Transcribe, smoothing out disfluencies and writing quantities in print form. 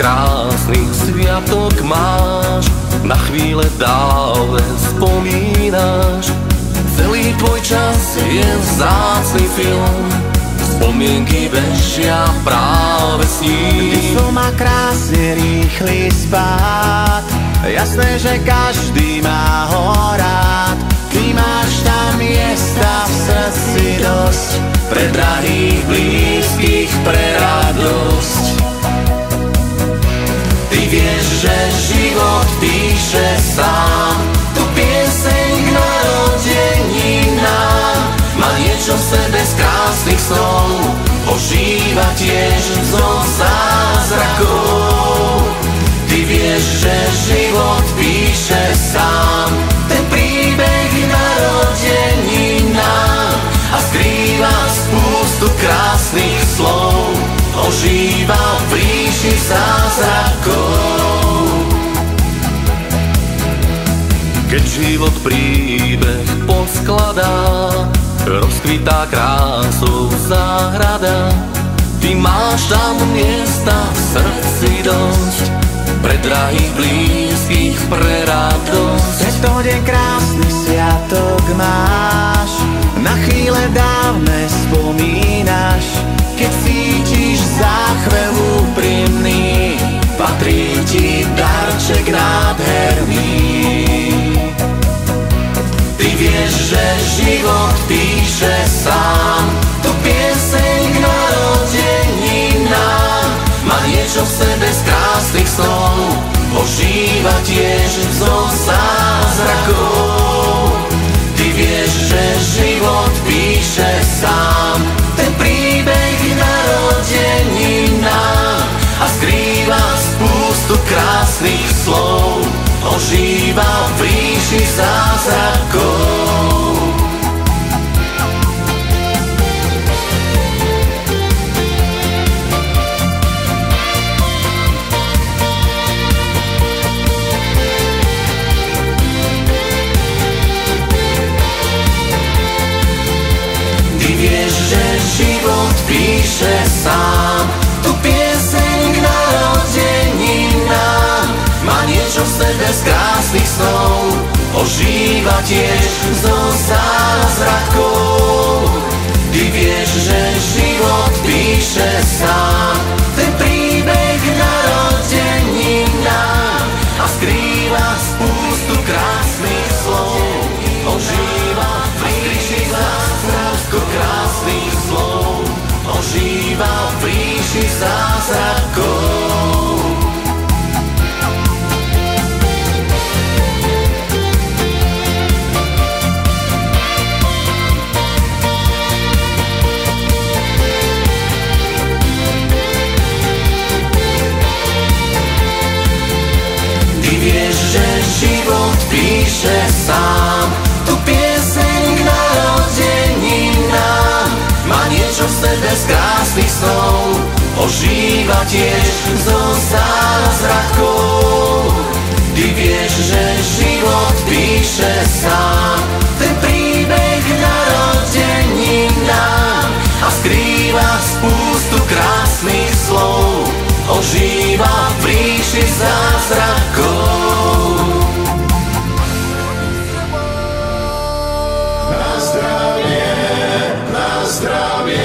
krásny sviatok máš, na chvíle dávne spomínaš. Celý tvoj čas je vzácny film, spomienky bežia práve s ním. Mysl má krásne rýchly spád, jasné, že každý má ho rád. Ty máš tam miesta v srdci dosť, pre drahých, blízkych, pre radosť. Ty vieš, že život píše sám tú pieseň k narodeninám. Má niečo v sebe z krásnych snov, ožíva tiež zo zázrakov. Ty vieš, že život píše sám ten príbeh narodeninám a skrýva spústu krásnych slov, ožíva v ríši zázrakov. Keď život príbeh poskladá, rozkvitá krásou záhrada. Ty máš tam miesta v srdci dosť, pre drahých, blízkych, pre radosť. Tento deň krásny sviatok máš, na chvíle dávne spomínaš. Keď cítiš záchvev úprimný, patrí ti darček nádherný. Ty vieš, že život píše sám tú pieseň k narodeninám. Má niečo v sebe z krásnych snov, ožíva tiež zo zázrakov. Ty vieš, že život píše sám ten príbeh k narodeninám a skrýva spústu krásnych slov, ožíva v ríši zázrakov. Ty vieš, že život píše sám tú pieseň k narodeninám. Má niečo v sebe z krásnych snov, ožíva tiež zo zázrakov. Ty vieš, že život píše sám ten príbeh k narodeninám a skrýva spústu krásnych slov, ožíva v ríši zázrakov. Krásnych slov, ožíva v ríši zázrakov. Ty vieš, že život píše sám tú pieseň k narodeninám. Má niečo v sebe z krásnych snov, ožíva tiež zo zázrakov. Ty vieš, že život píše sám ten príbeh k narodeninám a skrýva spústu krásnych slov, ožíva v ríši zázrakov. Na zdravie, na zdravie.